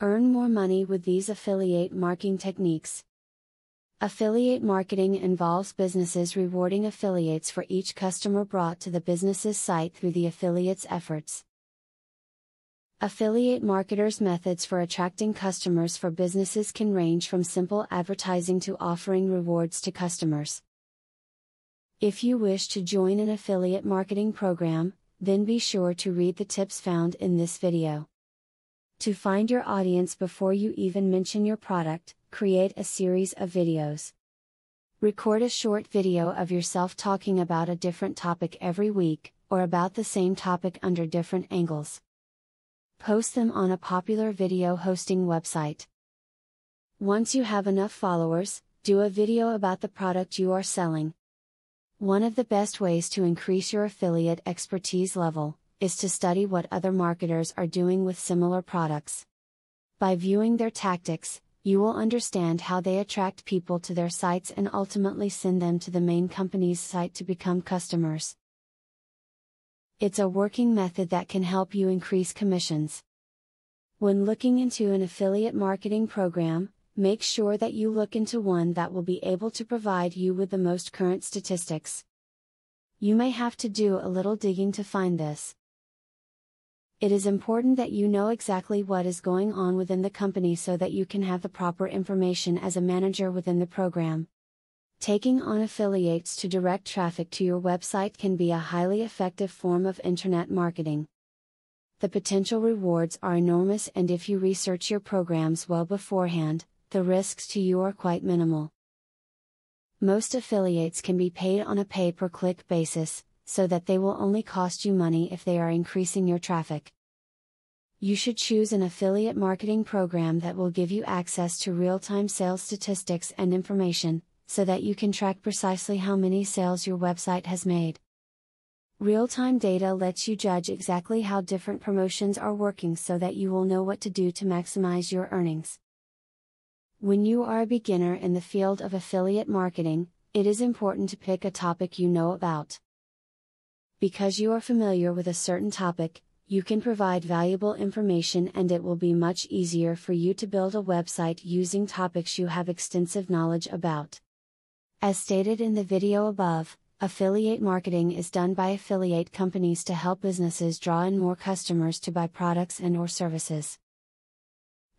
Earn more money with these affiliate marketing techniques. Affiliate marketing involves businesses rewarding affiliates for each customer brought to the business's site through the affiliate's efforts. Affiliate marketers' methods for attracting customers for businesses can range from simple advertising to offering rewards to customers. If you wish to join an affiliate marketing program, then be sure to read the tips found in this video. To find your audience before you even mention your product, create a series of videos. Record a short video of yourself talking about a different topic every week, or about the same topic under different angles. Post them on a popular video hosting website. Once you have enough followers, do a video about the product you are selling. One of the best ways to increase your affiliate expertise level is to study what other marketers are doing with similar products. By viewing their tactics, you will understand how they attract people to their sites and ultimately send them to the main company's site to become customers. It's a working method that can help you increase commissions. When looking into an affiliate marketing program, make sure that you look into one that will be able to provide you with the most current statistics. You may have to do a little digging to find this. It is important that you know exactly what is going on within the company so that you can have the proper information as a manager within the program. Taking on affiliates to direct traffic to your website can be a highly effective form of internet marketing. The potential rewards are enormous, and if you research your programs well beforehand, the risks to you are quite minimal. Most affiliates can be paid on a pay-per-click basis, so that they will only cost you money if they are increasing your traffic. You should choose an affiliate marketing program that will give you access to real-time sales statistics and information, so that you can track precisely how many sales your website has made. Real-time data lets you judge exactly how different promotions are working so that you will know what to do to maximize your earnings. When you are a beginner in the field of affiliate marketing, it is important to pick a topic you know about. Because you are familiar with a certain topic, you can provide valuable information, and it will be much easier for you to build a website using topics you have extensive knowledge about. As stated in the video above, affiliate marketing is done by affiliate companies to help businesses draw in more customers to buy products and/or services.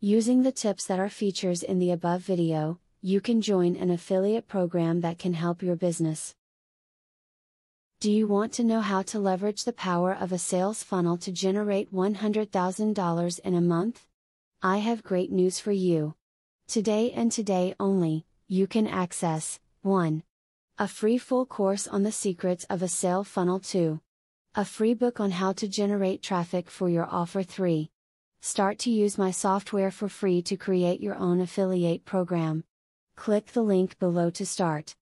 Using the tips that are featured in the above video, you can join an affiliate program that can help your business. Do you want to know how to leverage the power of a sales funnel to generate $100,000 in a month? I have great news for you. Today and today only, you can access 1. A free full course on the secrets of a sale funnel. 2. A free book on how to generate traffic for your offer. 3. Start to use my software for free to create your own affiliate program. Click the link below to start.